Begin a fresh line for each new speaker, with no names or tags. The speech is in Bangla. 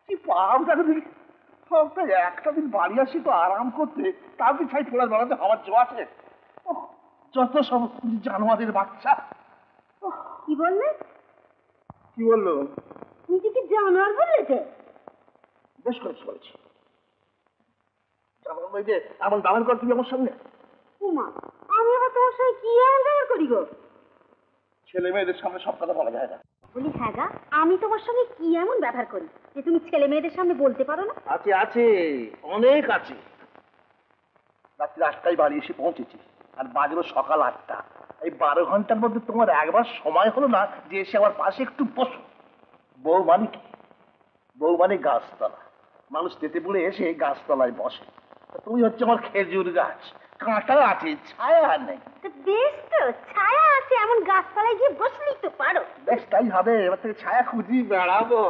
কি পাপ দেখো দেখি, সপ্তাহে একটা দিন বাড়ি আসি তো আরাম করতে, তার কি ছাই খোলা বেড়াতে হওয়ার জো আছে? যত সব জানোয়ারের বাচ্চা।
কি বললে?
কি বললো?
নিজেকে জানোয়ার বলেছে?
বেশ করেছি বলেছি। জানোয়ার বলতে এমন দামের কর তুমি আমার সামনে।
উমা, আমি আবার তোমার সঙ্গে কি এমন ব্যবহার করি গো?
ছেলে মেয়েদের সামনে সব কথা বলা যায় না।
বলি হ্যাঁ গা, আমি তোমার সঙ্গে কি এমন ব্যবহার করি যে তুমি ছেলে মেয়েদের সামনে বলতে পারো না?
আছে আছে, অনেক আছে। রাত্রি 8টায় বাড়ি এসে পৌঁছেছি, আর বাজলো সকাল 8টা। এই 12 ঘন্টার মধ্যে তোমার একবার সময় হলো না যে এসে আমার পাশে একটু বসো। বউ মানে কি? বউ মানে গাছতলা। মানুষ তেতে পুড়ে এসে গাছতলায় বসে। তুমি হচ্ছে আমার খেজুর গাছ, কাঁটা আছে, ছায়া নেই।
বেশ তো, ছায়া আছে এমন গাছতলায় গিয়ে বসলেই তো পারো।
বেশ তাই হবে, এবার থেকে ছায়া খুঁজি বেড়াবো।